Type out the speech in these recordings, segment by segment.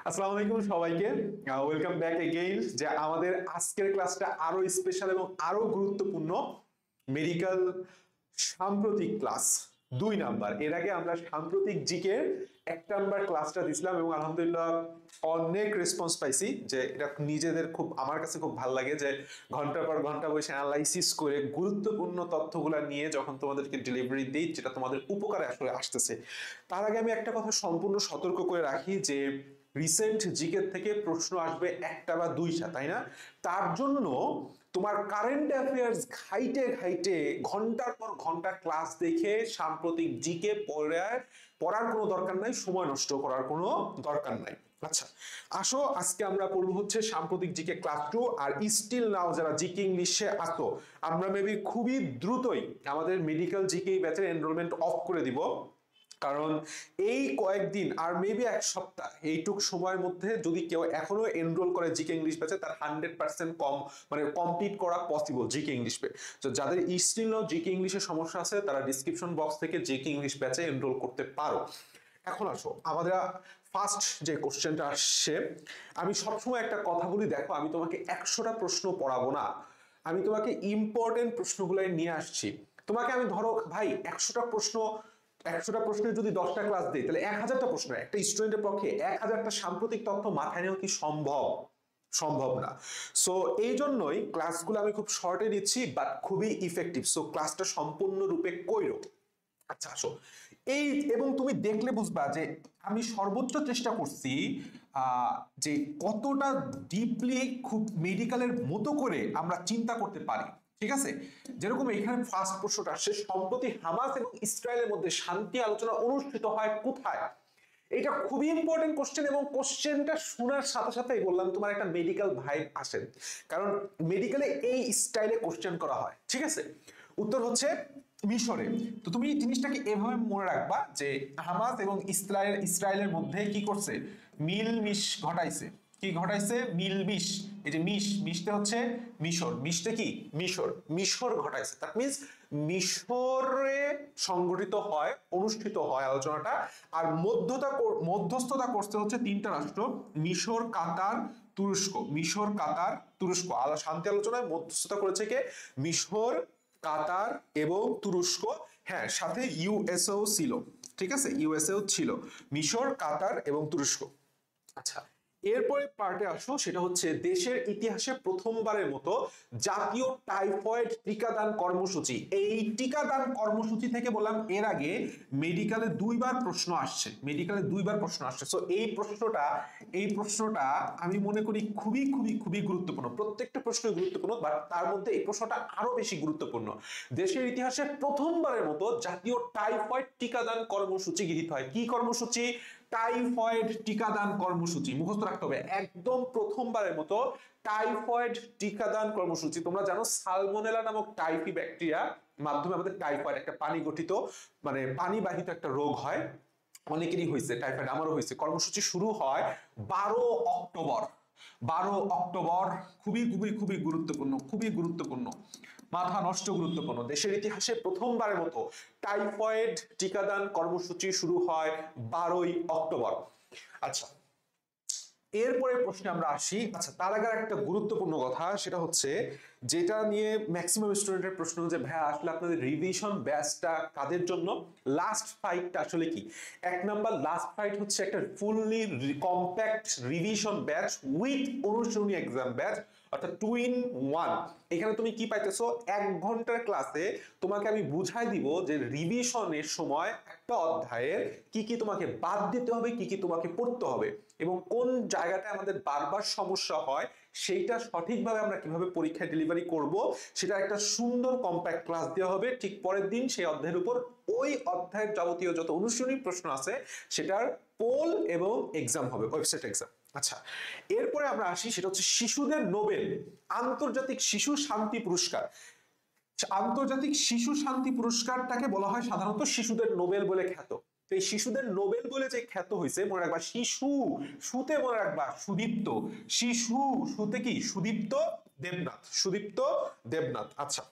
আসসালামু আলাইকুম সবাইকে। Welcome back again. যে আমাদের আজকের ক্লাসটা আরো স্পেশাল এবং আরো গুরুত্বপূর্ণ। মেডিকেল সাম্প্রতিক ক্লাস 2 নাম্বার। এর আগে আমরা সাম্প্রতিক জিকে 1 নাম্বার ক্লাসটা দিছিলাম এবং আলহামদুলিল্লাহ অনেক রেসপন্স পাইছি। যে এটা নিজেদের খুব, আমার কাছে খুব ভালো লাগে যে ঘন্টার পর ঘন্টা বসে অ্যানালাইসিস করে গুরুত্বপূর্ণ তথ্যগুলা নিয়ে যখন তোমাদেরকে ডেলিভারি দিই, যেটা তোমাদের উপকারে আসলে আসতেছে। তার আগে আমি একটা কথা সম্পূর্ণ সতর্ক করে রাখি যে রিসেন্ট জিকে থেকে প্রশ্ন আসবে একটা বা দুইটা, তাই না? তার জন্য তোমার কারেন্ট অ্যাফেয়ার্স ঘাইটে ঘাইটে ঘন্টার পর ঘন্টা ক্লাস দেখে সাম্প্রতিক জিকে পড়ার কোনো দরকার নাই, সময় নষ্ট করার কোনো দরকার নাই। আচ্ছা, আসো আজকে আমরা পড়বো হচ্ছে সাম্প্রতিক জিকে ক্লাস 2। আর স্টিল নাও যারা জিকে ইংলিশে আসো, আমরা মেবি খুবই দ্রুতই আমাদের মেডিকেল জিকে ব্যাচের এনরোলমেন্ট অফ করে দিব। কারণ এই কয়েকদিন আর মেবি 1 সপ্তাহ এইটুক সময়ের মধ্যে যদি কেউ এখনো এনরোল করে জিকে ইংলিশ ব্যাচে, তার 100% কম মানে কমপ্লিট করা পসিবল জিকে ইংলিশ ব্যাচ। তো যাদের স্টিল নাও জিকে ইংলিশের সমস্যা আছে, তারা ডিসক্রিপশন বক্স থেকে জিকে ইংলিশ ব্যাচে এনরোল করতে পারো। এখন আসো, আমাদের ফার্স্ট যে কোশ্চেনটা আসছে, আমি সবসময় একটা কথা বলি, দেখো আমি তোমাকে 100টা প্রশ্ন পড়াবো না, আমি তোমাকে ইম্পর্টেন্ট প্রশ্নগুলাই নিয়ে আসছি। তোমাকে আমি ধরো ভাই 100টা প্রশ্নের যদি 10টা ক্লাস দিই, তাহলে 1000টা প্রশ্ন, একটা স্টুডেন্টের পক্ষে 1000টা সাম্প্রতিক তথ্য মাথায় নেওয়া কি সম্ভব? সম্ভব না। সো এই জন্যই ক্লাসগুলো আমি খুব শর্টে দিচ্ছি, বাট খুবই ইফেক্টিভ। সো ক্লাসটা সম্পূর্ণরূপে কইরো। আচ্ছা আসো, এই এবং তুমি দেখলে বুঝবা যে আমি সর্বোচ্চ চেষ্টা করছি যে কতটা ডিপলি খুব মেডিকেলের মতো করে আমরা চিন্তা করতে পারি। ঠিক আছে, যেরকম এখানে ফার্স্ট প্রশ্নটা আসছে, সম্প্রতি হামাস এবং ইসরায়েলের মধ্যে শান্তি আলোচনা অনুষ্ঠিত হয় কোথায়? এটা খুবই ইম্পর্টেন্ট কোশ্চেন, এবং কোশ্চেনটা শোনার সাথে সাথেই বললাম তোমার একটা মেডিকেল ভাইব আসে, কারণ মেডিকেলে এই স্টাইলে কোশ্চেন করা হয়। ঠিক আছে, উত্তর হচ্ছে মিশরে। তো তুমি জিনিসটাকে এভাবে মনে রাখবা যে হামাস এবং ইসরায়েলের মধ্যে কি করছে, মিলমিশ ঘটাইছে। কি ঘটাইছে? মিলমিশ। এই যে মিশতে হচ্ছে মিশর, মিশতে কি মিশর, মিশর ঘটাইছে। দ্যাট মিন্স মিশরে সংগঠিত হয়, অনুষ্ঠিত হয় আলোচনাটা। আর মধ্যস্থতা করতে হচ্ছে 3টা রাষ্ট্র, মিশর, কাতার, তুরস্ক। মিশর, কাতার, তুরস্ক। শান্তি আলোচনায় মধ্যস্থতা করেছে কে? মিশর, কাতার এবং তুরস্ক। হ্যাঁ, সাথে ইউএসও ছিল। ঠিক আছে, ইউএসএও ছিল। মিশর, কাতার এবং তুরস্ক। আচ্ছা, এরপরে পার্টে আসো, সেটা হচ্ছে দেশের ইতিহাসে প্রথমবারের মতো জাতীয় টাইফয়েড টিকাদান কর্মসূচি। এই টিকাদান কর্মসূচি থেকে বললাম এর আগে মেডিকেলে 2বার প্রশ্ন আসছে, মেডিকেলে 2বার প্রশ্ন আসছে। সো এই প্রশ্নটা আমি মনে করি খুবই খুবই খুবই গুরুত্বপূর্ণ। প্রত্যেকটা প্রশ্ন গুরুত্বপূর্ণ, বাট তার মধ্যে এই প্রশ্নটা আরো বেশি গুরুত্বপূর্ণ। দেশের ইতিহাসে প্রথমবারের মতো জাতীয় টাইফয়েড টিকাদান কর্মসূচি গৃহীত হয়। কি কর্মসূচি? টাইফয়েড টিকাদান কর্মসূচি। মুখস্থ রাখতে হবে, একদম প্রথমবারের মতো টাইফয়েড টিকাদান কর্মসূচি। তোমরা জানো সালমোনেলা নামক টাইফি ব্যাকটেরিয়া মাধ্যমে আমাদের টাইফয়েড, একটা পানি গঠিত মানে পানিবাহিত একটা রোগ হয়। অনেকেরই হয়েছে টাইফয়েড, আমারও হয়েছে। কর্মসূচি শুরু হয় 12 অক্টোবর। 12 অক্টোবর, খুবই খুবই খুবই গুরুত্বপূর্ণ, খুবই গুরুত্বপূর্ণ, মাথা নষ্ট গুরুত্বপূর্ণ। দেশের ইতিহাসে প্রথমবারের মতো টাইফয়েড টিকাদান কর্মসূচি শুরু হয় 12 অক্টোবর। আচ্ছা, এরপরে প্রশ্নে আমরা আসি। আচ্ছা, তার আগে একটা গুরুত্বপূর্ণ কথা, সেটা হচ্ছে যেটা নিয়ে ম্যাক্সিমাম স্টুডেন্টের প্রশ্ন, যে ভাইয়া আসলে আপনাদের রিভিশন ব্যাচটা কাদের জন্য? লাস্ট ফাইটটা আসলে কি? 1 নাম্বার, লাস্ট ফাইট হচ্ছে একটা fully compact revision batch with অনুশীলনী এক্সাম ব্যাচ, অর্থাৎ 2 in 1। এখানে তুমি কি পাইতেছো? 1 ঘন্টার ক্লাসে তোমাকে আমি বুঝাই দিব যে রিভিশনের সময় একটা অধ্যায়ের কি কি তোমাকে বাদ দিতে হবে, কি কি তোমাকে পড়তে হবে, এবং কোন জায়গাটা আমাদের বারবার সমস্যা হয় সেইটা সঠিকভাবে আমরা কিভাবে পরীক্ষায় ডেলিভারি করব, সেটা একটা সুন্দর কম্প্যাক্ট ক্লাস দেওয়া হবে। ঠিক পরের দিন সেই অধ্যায়ের উপর ওই অধ্যায়ের যাবতীয় যত অনুশীলনী প্রশ্ন আছে সেটার পোল এবং এক্সাম হবে, ওয়েবসাইট এক্সাম। আচ্ছা, এরপরে আমরা আসি, সেটা হচ্ছে শিশুদের নোবেল আন্তর্জাতিক শিশু শান্তি পুরস্কার। আন্তর্জাতিক শিশু শান্তি পুরস্কারটাকে বলা হয় সাধারণত শিশুদের নোবেল বলে খ্যাত। এই শিশুদের নোবেল বলে যে খ্যাত হয়েছে, মনে রাখবা শিশু, সুতে মনে রাখবা সুদীপ্ত, শিশু সুতে কি সুদীপ্ত দেবনাথ, সুদীপ্ত দেবনাথ। আচ্ছা,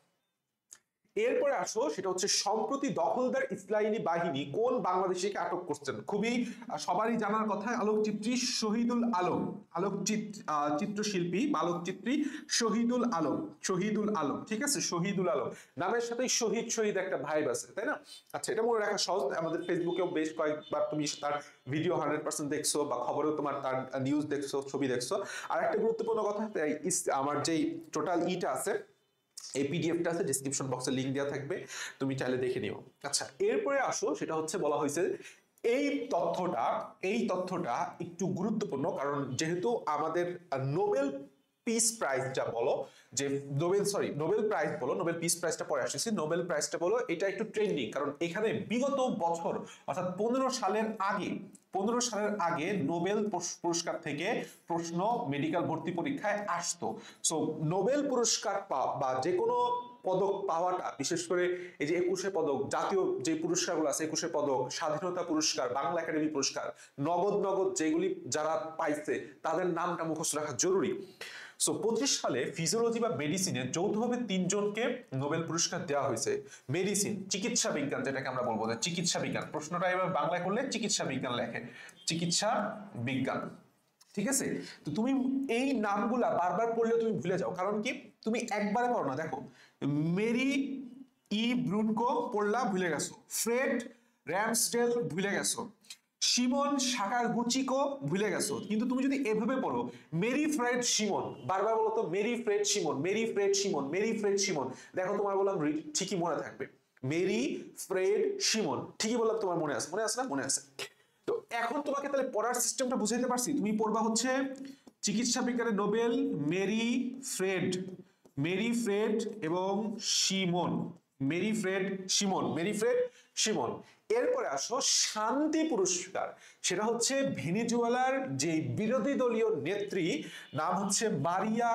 এরপরে আসো, সেটা হচ্ছে সম্প্রতি দখলদার ইসরায়েলি বাহিনী কোন বাংলাদেশিকে আটক করছেন। খুবই সবারই জানার কথা, আলোকচিত্রী শহীদুল আলম, চিত্রশিল্পী বা আলোকচিত্রী শহীদুল আলম, শহীদুল আলম, ঠিক আছে, শহীদুল আলম নামের সাথে শহীদ শহীদ একটা ভাইব আছে, তাই না? আচ্ছা, এটা মনে রাখা সহজ। আমাদের ফেসবুকেও বেশ কয়েকবার তুমি তার ভিডিও 100% দেখছো, বা খবরেও তোমার তার নিউজ দেখছো, ছবি দেখছো। আর একটা গুরুত্বপূর্ণ কথা, আমার যেই টোটাল ইটা আছে, এই পিডিএফটা আছে, ডেসক্রিপশন বক্সে লিংক দেওয়া থাকবে, তুমি চাইলে দেখে নিও। আচ্ছা, এরপরে আসো, সেটা হচ্ছে বলা হয়েছে এই তথ্যটা, এই তথ্যটা একটু গুরুত্বপূর্ণ, কারণ যেহেতু আমাদের নোবেল পিস প্রাইজটা বলো, যে নোবেল প্রাইজ বলো, নোবেল পিস প্রাইজটা পরে আসতেছি, নোবেল প্রাইজটা বলো, এটা একটু ট্রেন্ডিং, কারণ এখানে বিগত বছর অর্থাৎ 15 সালের আগে নোবেল পুরস্কার থেকে প্রশ্ন মেডিকেল ভর্তি পরীক্ষায় আসতো। সো নোবেল পুরস্কার বা যে কোনো পদক পাওয়াটা, বিশেষ করে এই যে 21শে পদক, জাতীয় যে পুরস্কারগুলো আছে, 21শে পদক, স্বাধীনতা পুরস্কার, বাংলা একাডেমি পুরস্কার, নগদ যেগুলি যারা পাইছে তাদের নামটা মুখস্থ রাখা জরুরি। সো 25 সালে ফিজিওলজি বা মেডিসিনে যৌথভাবে 3 জনকে নোবেল পুরস্কার দেওয়া হয়েছে। মেডিসিন, চিকিৎসা বিজ্ঞান, যেটাকে আমরা বলবো যে চিকিৎসা বিজ্ঞান, প্রশ্নটা এবার বাংলায় করলে চিকিৎসা বিজ্ঞান লেখে, চিকিৎসা বিজ্ঞান, ঠিক আছে? তো তুমি এই নামগুলা বারবার পড়লে তুমি ভুলে যাও, কারণ কি তুমি একবারে পড়ো না। দেখো, মেরি ব্রুনকো পড়লা, ভুলে গেছো। ফ্রেড র্যামসডেল ভুলে গেছো। সিমন সাকাগুচিকো ভুলে গেছো। কিন্তু তুমি যদি এভাবে পড়ো, মেরি ফ্রেড সিমন, বারবার বলো তো, Mary Fred Simon, Mary Fred Simon, Mary Fred Simon, দেখো তোমার বললাম ঠিকই মনে থাকবে। মেরি ফ্রেড সিমন, ঠিকই বললাম, তোমার মনে আছে, মনে আছে না? মনে আছে। তো এখন তোমাকে তাহলে পড়ার সিস্টেমটা বুঝাইতে পারছি। তুমি পড়বা হচ্ছে চিকিৎসা বিজ্ঞানে নোবেল, মেরি ফ্রেড এবং সিমন, মেরি ফ্রেড সিমন। এরপরে আসো শান্তি পুরস্কার, সেটা হচ্ছে ভেনেজুয়েলার যে বিরোধী দলীয় নেত্রী, নাম হচ্ছে মারিয়া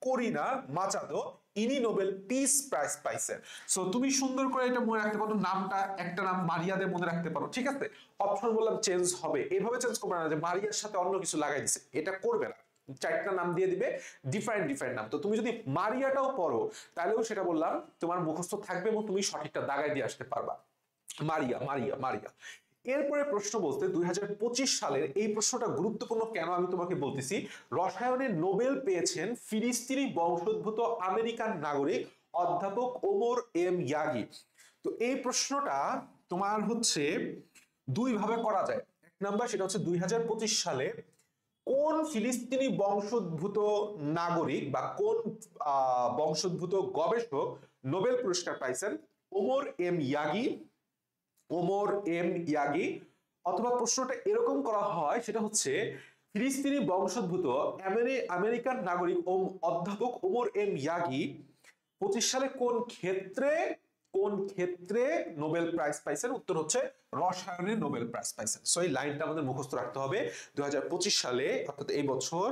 কোরিনা মাচাদো, ইনি নোবেল পিস প্রাইজ পাইছেন। সো তুমি সুন্দর করে এটা মনে রাখতে পারো, নামটা একটা নাম মারিয়াদের মনে রাখতে পারো, ঠিক আছে? অপশন বললাম চেঞ্জ হবে, এভাবে চেঞ্জ করবে না যে মারিয়ার সাথে অন্য কিছু লাগাই দিছে, এটা করবে না। 4টা নাম দিয়ে দিবে, ডিফারেন্ট নাম। তো তুমি যদি মারিয়াটাও পড়ো, তাহলেও সেটা বললাম তোমার মুখস্থ থাকবে এবং তুমি সঠিকটা দাগায় দিয়ে আসতে পারবা। মারিয়া। এরপরে প্রশ্ন বলতে 2025 সালের এই প্রশ্নটা গুরুত্বপূর্ণ কেন আমি তোমাকে বলতেছি। রসায়নে নোবেল পেয়েছেন ফিলিস্তিনি বংশোদ্ভূত আমেরিকান নাগরিক অধ্যাপক ওমর এম ইয়াগি। তো এই প্রশ্নটা তোমার হচ্ছে দুই ভাবে করা যায়। এক নাম্বার, সেটা হচ্ছে 2025 সালে কোন ফিলিস্তিনি বংশোদ্ভূত নাগরিক বা কোন বংশোদ্ভূত গবেষক নোবেল পুরস্কার পাইছেন? Omar M Yaghi. অথবা প্রশ্নটা এরকম করা হয়, সেটা হচ্ছে ফিলিস্তিনি বংশোদ্ভূত আমেরিকান নাগরিক অধ্যাপক ওমর এম ইয়াগি 25 সালে কোন ক্ষেত্রে নোবেল প্রাইজ পাইছেন? উত্তর হচ্ছে রসায়নে নোবেল প্রাইজ পাইছেন। সো এই লাইনটা আমাদের মুখস্থ রাখতে হবে। 2025 সালে, অর্থাৎ এই বছর,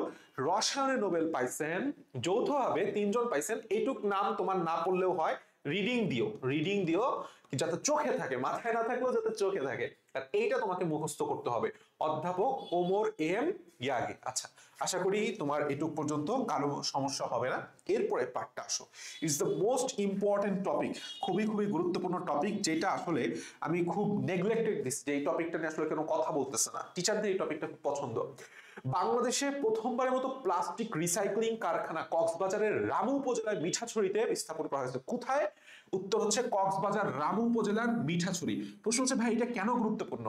রসায়নে নোবেল পাইছেন যৌথভাবে 3 জন পাইছেন। এইটুক নাম তোমার না পড়লেও হয়, রিডিং দিও, যাতে চোখে থাকে, মাথায় না থাকলেও যাতে চোখে থাকে। আর এইটা তোমাকে মুখস্থ করতে হবে, অধ্যাপক ওমর এম ইয়াগি। আচ্ছা, আশা করি তোমার এটুক পর্যন্ত কারো সমস্যা হবে না। এরপরে পার্টটা আসো, it's the most important topic, খুবই গুরুত্বপূর্ণ টপিক, যেটা আসলে আমি খুব নেগলেক্টেড দিচ্ছি, যে এই টপিকটা নিয়ে আসলে কোনো কথা বলতেছে না। টিচারদের এই টপিকটা খুব পছন্দ। বাংলাদেশে প্রথমবারের মতো প্লাস্টিক রিসাইক্লিং কারখানা কক্সবাজারের রামু উপজেলার মিঠাছড়িতে স্থাপন করা হয়েছে। কোথায়? উত্তর হচ্ছে কক্সবাজার রামু উপজেলার মিঠাছড়ি। প্রশ্ন হচ্ছে, ভাই এটা কেন গুরুত্বপূর্ণ?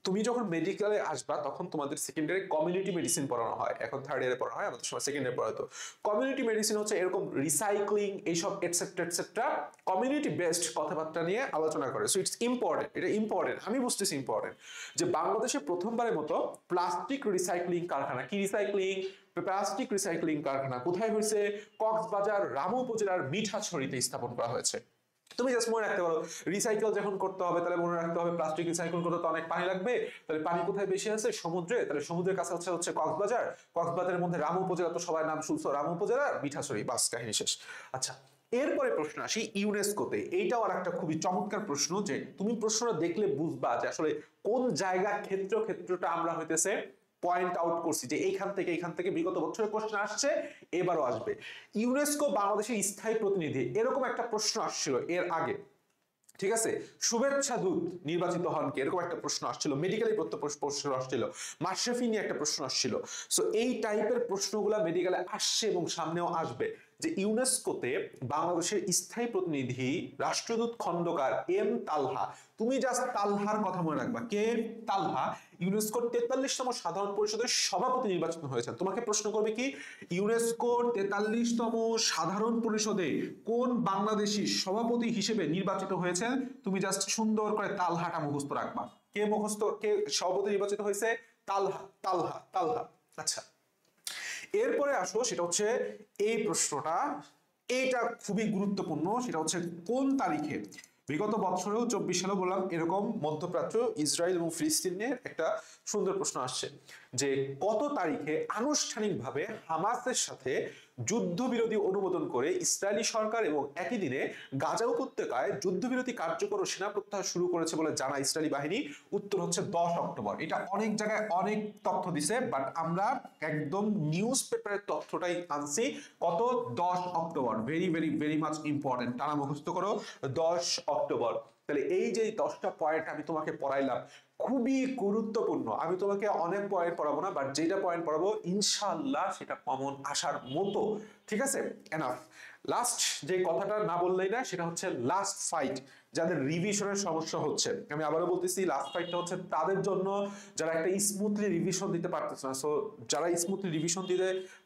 তুমি যখন মেডিকেলে আসবা তখন তোমাদের সেকেন্ডারি কমিউনিটি মেডিসিন পড়ানো হয়, এখন থার্ড ইয়ারে পড়া হয়, আমাদের সময় সেকেন্ড ইয়ারে পড়াতো। কমিউনিটি মেডিসিন হচ্ছে এরকম রিসাইক্লিং, এইসব এটসেট্রা কমিউনিটি বেসড কথাবার্তা নিয়ে আলোচনা করে। সো ইটস ইম্পর্টেন্ট, এটা ইম্পর্টেন্ট, আমি বুঝতেছি ইম্পর্টেন্ট, যে বাংলাদেশে প্রথমবারের মতো প্লাস্টিক রিসাইক্লিং কারখানা, কি রিসাইক্লিং? প্লাস্টিক রিসাইক্লিং কারখানা কোথায় হয়েছে? কক্সবাজার রামু উপজেলার মিঠাছড়িতে স্থাপন করা হয়েছে। তুমি জাস্ট মনে রাখতে পারো, রিসাইকেল যখন করতে হবে তাহলে মনে রাখতে হবে প্লাস্টিক রিসাইকেল করতে তো অনেক পানি লাগবে, তাহলে পানি কোথায় বেশি আছে? সমুদ্রে। তাহলে সমুদ্রের কাছে হচ্ছে কক্সবাজারের মধ্যে রামু উপজেলা, তো সবাই নাম শুনছো, রামু উপজেলা, মিঠাছড়ি, বাস, কাহিনী শেষ। আচ্ছা, এরপরে প্রশ্ন আসি ইউনেস্কোতে। এইটাও আর একটা খুবই চমৎকার প্রশ্ন, যে তুমি প্রশ্নটা দেখলে বুঝবা যে আসলে কোন জায়গা ক্ষেত্রটা আমরা হইতেছে পয়েন্ট আউট করছি যে এইখান থেকে বিগত বছরে কোশ্চেন আসছে, এবারও আসবে। ইউনেস্কো বাংলাদেশের স্থায়ী প্রতিনিধি, এরকম একটা প্রশ্ন আসছিল এর আগে, ঠিক আছে। শুভেচ্ছা দূত নির্বাচিত হন কে, এরকম একটা প্রশ্ন আসছিল, মেডিকেলে প্রশ্ন আসছিল, মাশরাফি নিয়ে একটা প্রশ্ন আসছিল। সো এই টাইপের প্রশ্নগুলা মেডিকেলে আসছে এবং সামনেও আসবে, যে ইউনেস্কোতে বাংলাদেশের স্থায়ী প্রতিনিধি রাষ্ট্রদূত খন্দকার এম তালহা। তুমি জাস্ট তালহার কথা মনে রাখবা, কে? তালহা ইউনেস্কোর 43তম সাধারণ পরিষদের সভাপতি নির্বাচিত হয়েছেন। তোমাকে প্রশ্ন করবে কি, ইউনেস্কোর 43তম সাধারণ পরিষদে কোন বাংলাদেশী সভাপতি হিসেবে নির্বাচিত হয়েছেন? তুমি জাস্ট সুন্দর করে তালহাটা মুখস্থ রাখবা। কে সভাপতি নির্বাচিত হয়েছে? তালহা, তালহা, তালহা। আচ্ছা, এরপরে আসো, সেটা হচ্ছে এই প্রশ্নটা, এইটা খুবই গুরুত্বপূর্ণ। সেটা হচ্ছে কোন তারিখে, বিগত বছরেও 24 সালে বললাম এরকম মধ্যপ্রাচ্য, ইসরায়েল এবং ফিলিস্তিন নিয়ে একটা সুন্দর প্রশ্ন আসছে, যে কত তারিখে আনুষ্ঠানিকভাবে হামাসের সাথে যুদ্ধবিরতি অনুমোদন করে ইসরায়েলি সরকার এবং একই দিনে গাজা উপত্যকায় যুদ্ধবিরতি কার্যকর ও সেনা প্রত্যাহার শুরু করেছে বলে জানা ইসরায়েলি বাহিনী? উত্তর হচ্ছে 10 অক্টোবর। এটা অনেক জায়গায় অনেক তথ্য দিছে, বাট আমরা একদম নিউজ পেপারের তথ্যটাই আনছি। কত? 10 October. Very very very much important, তারা মুখস্থ করো 10 অক্টোবর। তাহলে এই যে 10টা পয়েন্ট আমি তোমাকে পড়াইলাম, খুবই গুরুত্বপূর্ণ। আমি তোমাকে অনেক পয়েন্ট পড়াবো না, বাট যেটা পয়েন্ট পড়াবো ইনশাআল্লাহ সেটা কমন আসার মতো, ঠিক আছে? এনাফ। লাস্ট যে কথাটা না বললেই না, সেটা হচ্ছে লাস্ট ফাইট, যাদের রিভিশনের সমস্যা হচ্ছে। আমি আবারও বলতেছি, লাস্ট ফাইটটা হচ্ছে তাদের জন্য যারা একটা স্মুথলি রিভিশন দিতে পারতেছে না। সো যারা স্মুথলি রিভিশন দিতে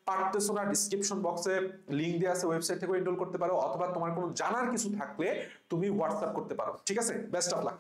পারতেছো না, ডিসক্রিপশন বক্সে লিংক দেওয়া আছে, ওয়েবসাইট থেকে এনরোল করতে পারো, অথবা তোমার কোনো জানার কিছু থাকলে তুমি হোয়াটসঅ্যাপ করতে পারো, ঠিক আছে? Best of luck.